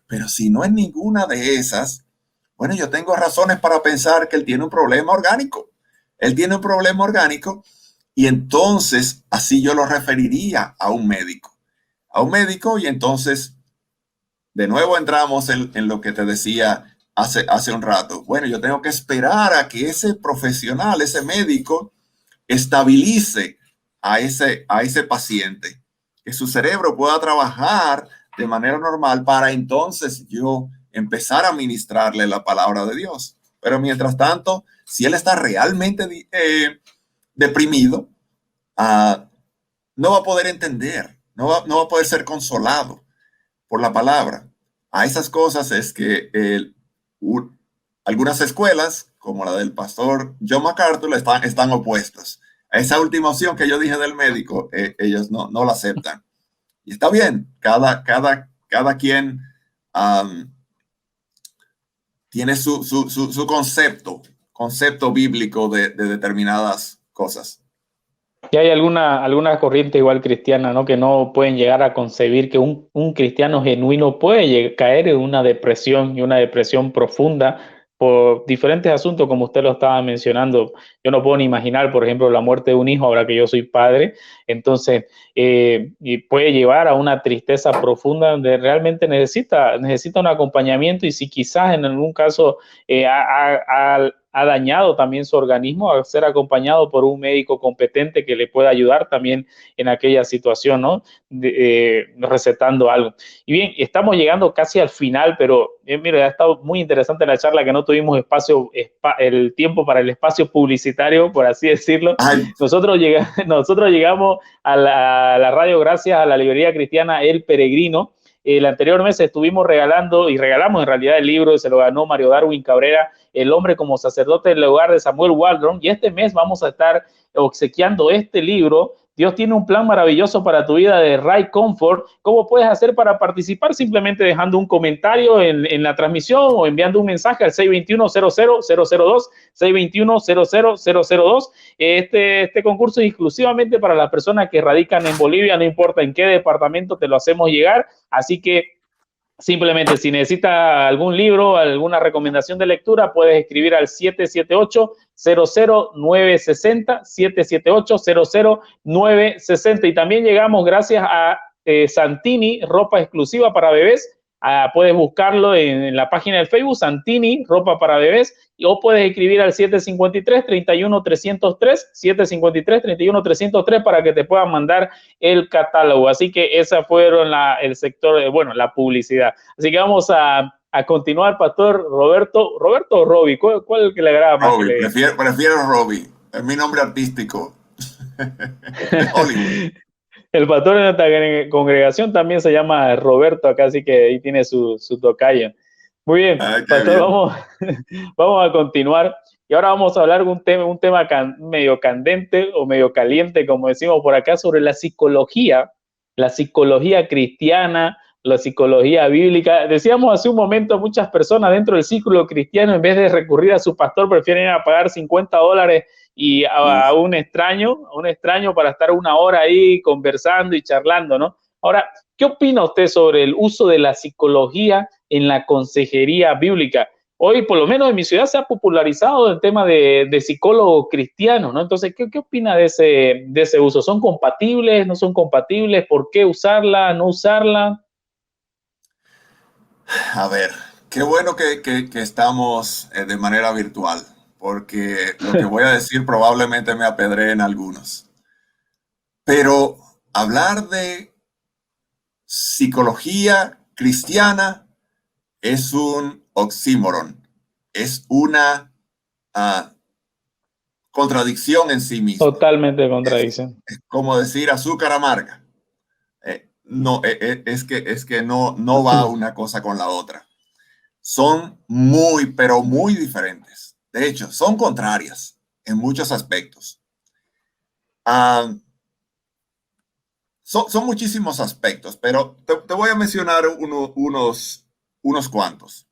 Pero si no es ninguna de esas, bueno, yo tengo razones para pensar que él tiene un problema orgánico. Él tiene un problema orgánico y entonces así yo lo referiría a un médico. Y entonces de nuevo entramos en lo que te decía hace un rato. Bueno, yo tengo que esperar a que ese profesional, ese médico, estabilice a ese paciente, que su cerebro pueda trabajar de manera normal para entonces yo empezar a ministrarle la palabra de Dios. Pero mientras tanto, si él está realmente deprimido, no va a poder entender, no va a poder ser consolado por la palabra. A esas cosas es que algunas escuelas, como la del pastor John MacArthur, están opuestas. A esa última opción que yo dije del médico, ellos no la aceptan. Y está bien, cada quien tiene su concepto bíblico de determinadas cosas. Y hay alguna corriente igual cristiana, ¿no? Que no pueden llegar a concebir que un cristiano genuino puede caer en una depresión y una depresión profunda por diferentes asuntos, como usted lo estaba mencionando. Yo no puedo ni imaginar, por ejemplo, la muerte de un hijo ahora que yo soy padre. Entonces, y puede llevar a una tristeza profunda donde realmente necesita un acompañamiento y si quizás en algún caso ha dañado también su organismo, a ser acompañado por un médico competente que le pueda ayudar también en aquella situación, ¿no? Recetando algo. Y bien, estamos llegando casi al final, pero mira, ha estado muy interesante la charla, que no tuvimos el tiempo para el espacio publicitario, por así decirlo. Nosotros llegamos a la radio gracias a la librería cristiana El Peregrino. El anterior mes estuvimos regalamos en realidad el libro, se lo ganó Mario Darwin Cabrera, El hombre como sacerdote del hogar de Samuel Waldron, y este mes vamos a estar obsequiando este libro Dios tiene un plan maravilloso para tu vida de Right Comfort. ¿Cómo puedes hacer para participar? Simplemente dejando un comentario en la transmisión o enviando un mensaje al 621-00-002, 621-00-002. Este concurso es exclusivamente para las personas que radican en Bolivia, no importa en qué departamento, te lo hacemos llegar. Así que simplemente, si necesita algún libro, alguna recomendación de lectura, puedes escribir al 778-00960, 778-00960. Y también llegamos gracias a Santini, ropa exclusiva para bebés. Puedes buscarlo en la página de Facebook, Santini, ropa para bebés, o puedes escribir al 753-31-303, 753-31-303 para que te puedan mandar el catálogo. Así que esa fueron el sector de, bueno, la publicidad. Así que vamos a continuar, Pastor Roberto. ¿Roberto o Robbie? ¿Cuál es el que le agrada más? Robbie, prefiero Robbie. Es mi nombre artístico. Hollywood. El pastor de nuestra congregación también se llama Roberto acá, así que ahí tiene su tocayo. Muy bien, pastor, bien. Vamos a continuar. Y ahora vamos a hablar de un tema medio candente o medio caliente, como decimos por acá, sobre la psicología cristiana, la psicología bíblica. Decíamos hace un momento, muchas personas dentro del círculo cristiano, en vez de recurrir a su pastor, prefieren ir a pagar $50 y a un extraño para estar una hora ahí conversando y charlando, ¿no? Ahora, ¿qué opina usted sobre el uso de la psicología en la consejería bíblica? Hoy, por lo menos en mi ciudad, se ha popularizado el tema de psicólogo cristiano, ¿no? Entonces, ¿qué opina de ese uso? ¿Son compatibles? ¿No son compatibles? ¿Por qué usarla? ¿No usarla? A ver, qué bueno que estamos de manera virtual, porque lo que voy a decir probablemente me apedreen algunos. Pero hablar de psicología cristiana es un oxímoron, es una contradicción en sí mismo. Totalmente contradicción. Es como decir azúcar amarga. No, es que no va una cosa con la otra. Son muy, pero muy diferentes. De hecho, son contrarias en muchos aspectos. Son muchísimos aspectos, pero te voy a mencionar unos cuantos.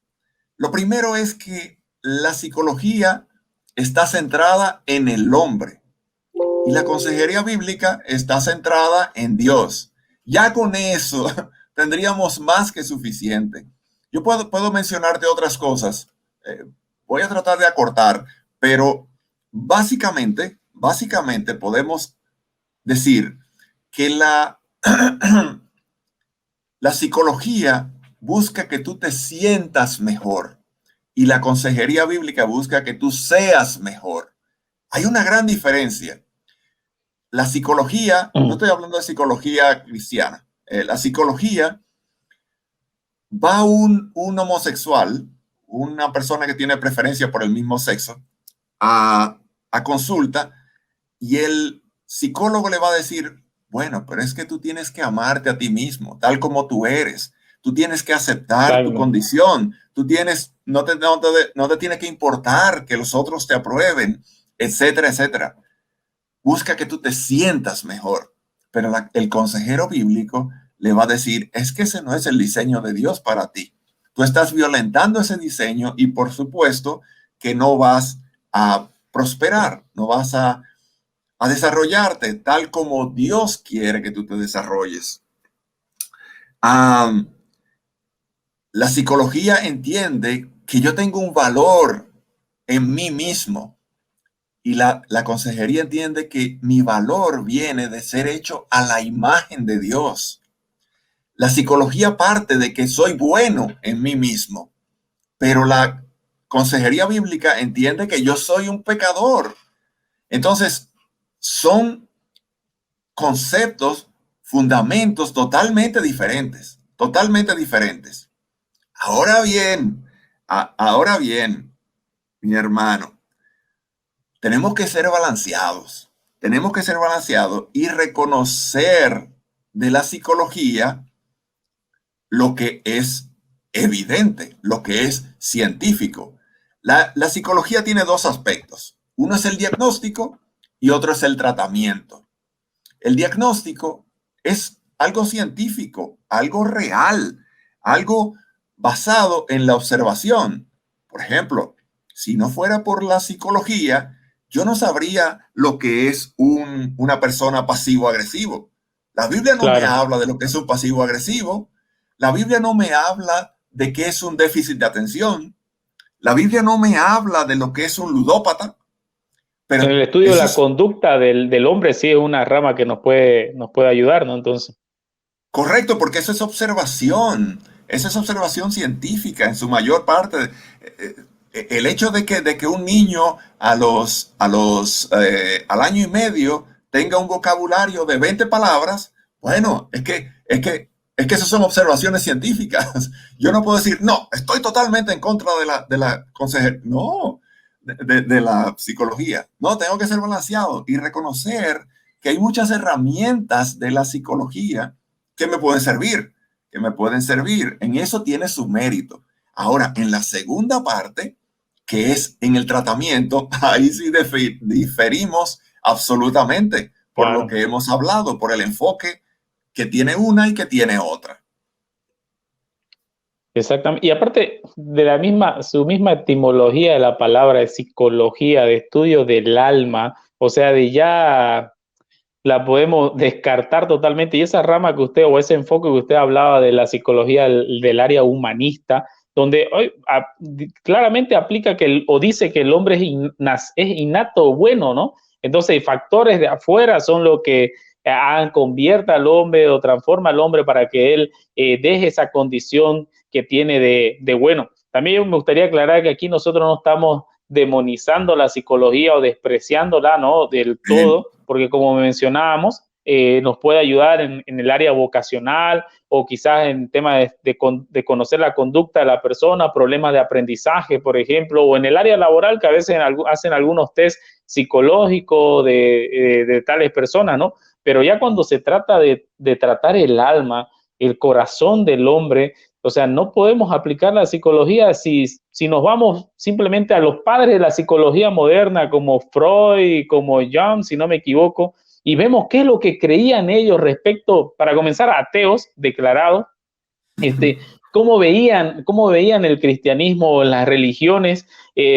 Lo primero es que la psicología está centrada en el hombre y la consejería bíblica está centrada en Dios. Ya con eso tendríamos más que suficiente. Yo puedo mencionarte otras cosas. Voy a tratar de acortar, pero básicamente podemos decir que la psicología busca que tú te sientas mejor y la consejería bíblica busca que tú seas mejor. Hay una gran diferencia. La psicología, no estoy hablando de psicología cristiana, la psicología va un homosexual, una persona que tiene preferencia por el mismo sexo, a consulta y el psicólogo le va a decir, bueno, pero es que tú tienes que amarte a ti mismo, tal como tú eres. Tú tienes que aceptar tu condición. No te tiene que importar que los otros te aprueben, etcétera, etcétera. Busca que tú te sientas mejor. Pero el consejero bíblico le va a decir, es que ese no es el diseño de Dios para ti. Tú estás violentando ese diseño y por supuesto que no vas a prosperar, no vas a desarrollarte tal como Dios quiere que tú te desarrolles. La psicología entiende que yo tengo un valor en mí mismo y la consejería entiende que mi valor viene de ser hecho a la imagen de Dios. La psicología parte de que soy bueno en mí mismo, pero la consejería bíblica entiende que yo soy un pecador. Entonces, son conceptos, fundamentos totalmente diferentes. Ahora bien, mi hermano, tenemos que ser balanceados. Y reconocer de la psicología lo que es evidente, lo que es científico. La psicología tiene dos aspectos. Uno es el diagnóstico y otro es el tratamiento. El diagnóstico es algo científico, algo real, algo basado en la observación. Por ejemplo, si no fuera por la psicología, yo no sabría lo que es una persona pasivo-agresivo. La Biblia no me Claro. habla de lo que es un pasivo-agresivo. La Biblia no me habla de qué es un déficit de atención. La Biblia no me habla de lo que es un ludópata. En Pero el estudio de eso la es conducta del hombre sí es una rama que nos puede ayudar, ¿no? Entonces, correcto, porque eso es observación científica en su mayor parte. El hecho de que un niño al año y medio tenga un vocabulario de 20 palabras, bueno, es que esas son observaciones científicas. Yo no puedo decir, no, estoy totalmente en contra de la consejería, no, de la psicología. No, tengo que ser balanceado y reconocer que hay muchas herramientas de la psicología que me pueden servir, que me pueden servir. En eso tiene su mérito. Ahora, en la segunda parte, que es en el tratamiento, ahí sí diferimos absolutamente por lo claro. que hemos hablado, por el enfoque que tiene una y que tiene otra. Exactamente. Y aparte de su misma etimología de la palabra de psicología, de estudio del alma, o sea, de ya la podemos descartar totalmente. Y esa rama que usted, o ese enfoque que usted hablaba de la psicología del área humanista, donde hoy claramente aplica o dice que el hombre es innato bueno, ¿no? Entonces, factores de afuera son lo que convierta al hombre o transforma al hombre para que él deje esa condición que tiene de bueno. También me gustaría aclarar que aquí nosotros no estamos demonizando la psicología o despreciándola, ¿no? Del Bien, todo, porque como mencionábamos, nos puede ayudar en el área vocacional o quizás en tema de conocer la conducta de la persona, problemas de aprendizaje, por ejemplo, o en el área laboral que a veces hacen algunos test psicológicos de tales personas, ¿no? Pero ya cuando se trata de tratar el alma, el corazón del hombre, o sea, no podemos aplicar la psicología si nos vamos simplemente a los padres de la psicología moderna, como Freud, como Jung, si no me equivoco, y vemos qué es lo que creían ellos respecto, para comenzar, ateos declarados, este, cómo veían el cristianismo o las religiones.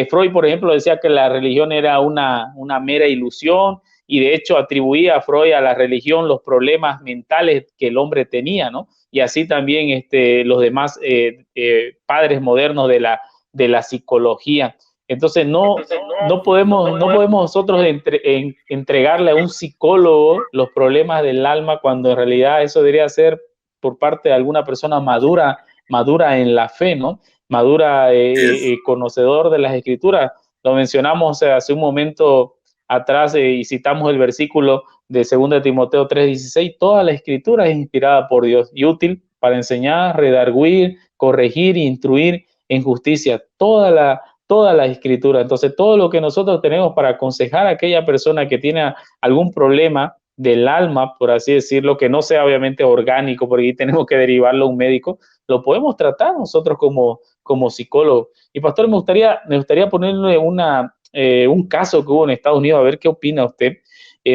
Freud, por ejemplo, decía que la religión era una mera ilusión y de hecho atribuía a Freud a la religión los problemas mentales que el hombre tenía, ¿no? Y así también los demás padres modernos de la psicología. Entonces no podemos nosotros entregarle a un psicólogo los problemas del alma cuando en realidad eso debería ser por parte de alguna persona madura en la fe, ¿no? Madura, es, conocedor de las escrituras. Lo mencionamos hace un momento atrás y citamos el versículo de 2 Timoteo 3:16. Toda la escritura es inspirada por Dios y útil para enseñar, redarguir, corregir e instruir en justicia. Toda la escritura. Entonces, todo lo que nosotros tenemos para aconsejar a aquella persona que tiene algún problema del alma, por así decirlo, que no sea obviamente orgánico, porque ahí tenemos que derivarlo a un médico, lo podemos tratar nosotros como psicólogos. Y pastor, me gustaría ponerle un caso que hubo en Estados Unidos, a ver qué opina usted.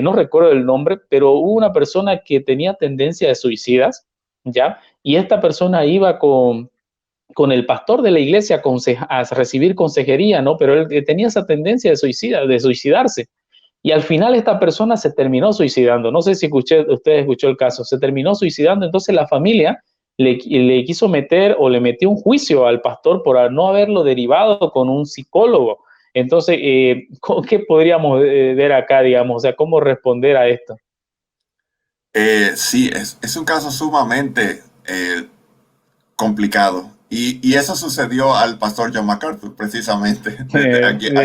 No recuerdo el nombre, pero hubo una persona que tenía tendencia de suicidas, ¿ya? Y esta persona iba con el pastor de la iglesia a recibir consejería, ¿no? Pero él tenía esa tendencia de suicidarse. Y al final esta persona se terminó suicidando. No sé si usted escuchó el caso. Se terminó suicidando. Entonces la familia le quiso meter o le metió un juicio al pastor por no haberlo derivado con un psicólogo. Entonces, ¿qué podríamos ver acá, digamos? O sea, ¿cómo responder a esto? sí, es un caso sumamente complicado. Y eso sucedió al pastor John MacArthur, precisamente, No me a quien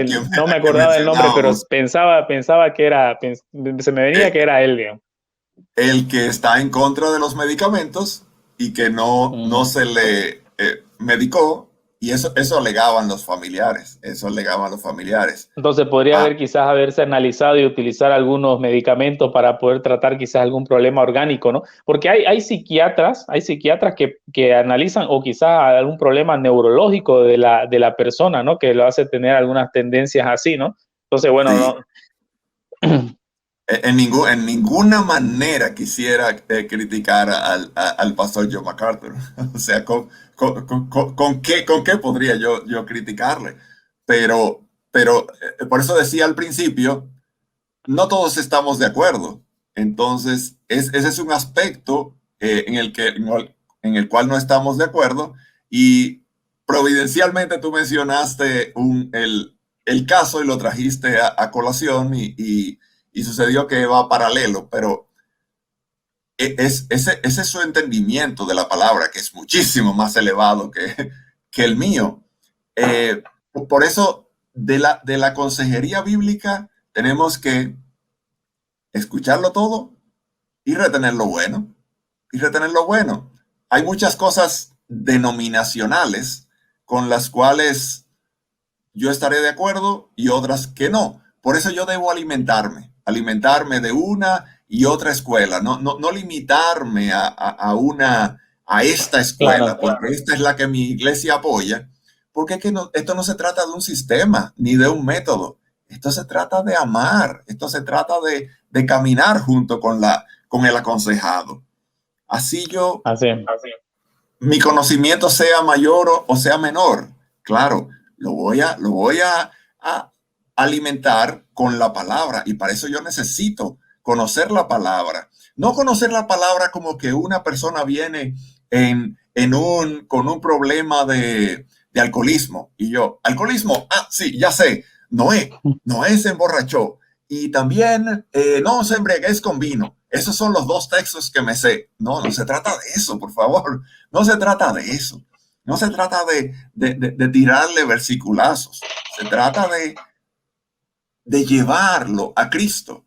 acordaba del nombre, pero mencionábamos. pensaba que se me venía Eh, que era él, digamos. el que está en contra de los medicamentos y que no Mm. se le medicó, y eso alegaban los familiares, eso alegaban los familiares. Entonces podría Ah, haber quizás haberse analizado y utilizar algunos medicamentos para poder tratar quizás algún problema orgánico, ¿no? Porque hay psiquiatras que analizan o quizás algún problema neurológico de la persona, ¿no? Que lo hace tener algunas tendencias así, ¿no? Entonces, bueno, sí, no. En ninguna manera quisiera criticar al pastor John MacArthur. O sea, ¿con qué podría yo criticarle? Pero por eso decía al principio, no todos estamos de acuerdo. Entonces, ese es un aspecto en el cual no estamos de acuerdo. Y providencialmente tú mencionaste el caso y lo trajiste a colación y sucedió que va paralelo, pero ese es su entendimiento de la palabra, que es muchísimo más elevado que el mío. Eh, por eso, de la consejería bíblica, tenemos que escucharlo todo y retener lo bueno. Y retener lo bueno. Hay muchas cosas denominacionales con las cuales yo estaré de acuerdo y otras que no. Por eso yo debo alimentarme de una y otra escuela, no limitarme a esta escuela, Claro, porque esta es la que mi iglesia apoya, porque es que esto no se trata de un sistema ni de un método, esto se trata de amar, esto se trata de caminar junto con el aconsejado. Así así. mi conocimiento sea mayor o sea menor, claro, lo voy a alimentar con la palabra y para eso yo necesito conocer la palabra. No conocer la palabra como que una persona viene con un problema de alcoholismo y yo, alcoholismo, sí, ya sé, Noé se emborrachó y también no se embriaguez con vino. Esos son los dos textos que me sé. No se trata de eso, por favor. No se trata de eso. No se trata de tirarle versiculazos. Se trata de llevarlo a Cristo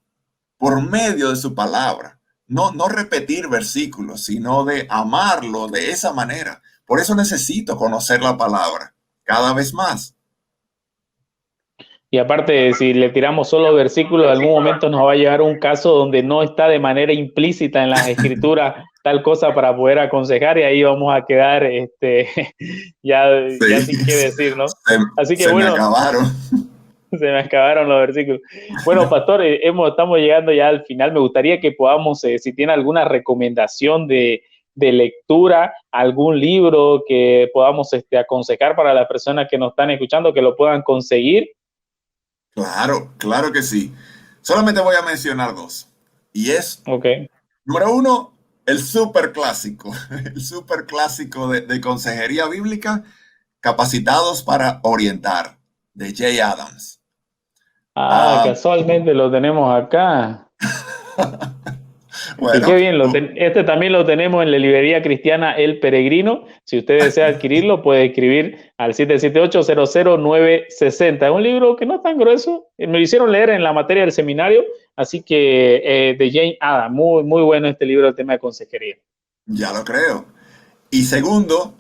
por medio de su palabra. No repetir versículos, sino de amarlo de esa manera. Por eso necesito conocer la palabra cada vez más. Y aparte, si le tiramos solo versículos, en algún momento nos va a llegar un caso donde no está de manera implícita en las escrituras tal cosa para poder aconsejar y ahí vamos a quedar ya, ya Sí, sin qué decir, ¿no? Así que se me bueno, acabaron. se me acabaron los versículos. Bueno, pastor, estamos llegando ya al final. Me gustaría que podamos, si tiene alguna recomendación de lectura, algún libro que podamos aconsejar para las personas que nos están escuchando, que lo puedan conseguir. Claro, claro que sí. Solamente voy a mencionar dos. Y es, Ok. número uno, el súper clásico, el súper clásico de consejería bíblica, Capacitados para Orientar, de Jay Adams. Ah, Ah, casualmente lo tenemos acá. Y qué bueno, bien, este también lo tenemos en la librería cristiana El Peregrino. Si usted desea adquirirlo, puede escribir al 778-00960. Es un libro que no es tan grueso. Me lo hicieron leer en la materia del seminario, así que de Jane Addams. Muy, muy bueno este libro, el tema de consejería. ya lo creo. Y segundo,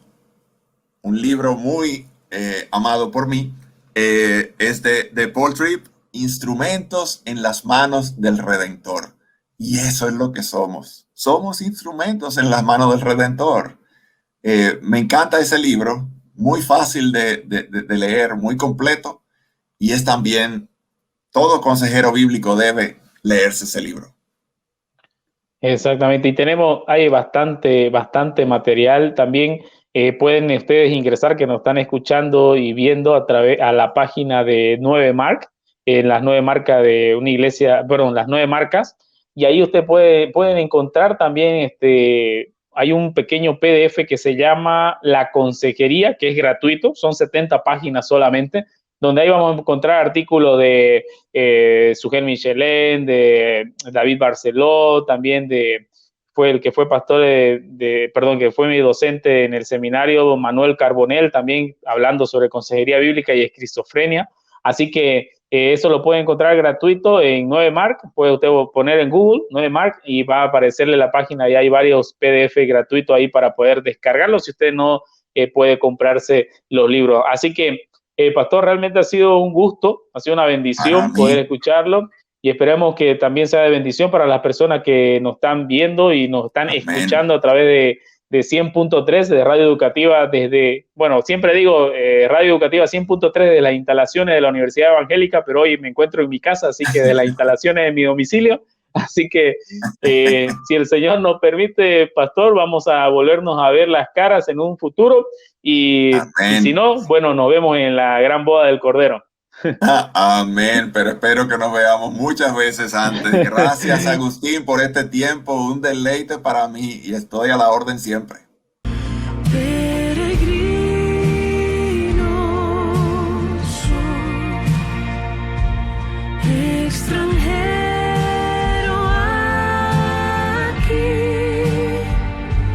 un libro muy amado por mí, es de Paul Tripp, Instrumentos en las manos del Redentor. Y eso es lo que somos. Somos instrumentos en las manos del Redentor. Me encanta ese libro, muy fácil de leer, muy completo, y es también, todo consejero bíblico debe leerse ese libro. Exactamente, y hay bastante material. También pueden ustedes ingresar, que nos están escuchando y viendo a la página de 9 Mark, en las 9 marcas de una iglesia, perdón, las 9 marcas, y ahí pueden encontrar también, hay un pequeño PDF que se llama La Consejería, que es gratuito, son 70 páginas solamente, donde ahí vamos a encontrar artículos de Sugel Michelin, de David Barceló, también fue el que fue pastor perdón, que fue mi docente en el seminario, don Manuel Carbonell, también hablando sobre consejería bíblica y esquizofrenia. Así que eso lo puede encontrar gratuito en 9Mark, puede usted poner en Google 9Mark y va a aparecerle la página y hay varios PDF gratuitos ahí para poder descargarlos si usted no puede comprarse los libros. Así que pastor, realmente ha sido un gusto, ha sido una Para bendición poder mí, escucharlo y esperemos que también sea de bendición para las personas que nos están viendo y nos están amén. escuchando a través de 100.3 de Radio Educativa desde, bueno, siempre digo Radio Educativa 100.3 de las instalaciones de la Universidad Evangélica, pero hoy me encuentro en mi casa, así que de las instalaciones de mi domicilio. Así que si el Señor nos permite, pastor, vamos a volvernos a ver las caras en un futuro y si no, bueno, nos vemos en la gran boda del Cordero. Amén, pero espero que nos veamos muchas veces antes. Gracias, Agustín, por este tiempo, un deleite para mí y estoy a la orden siempre. Peregrino soy, extranjero.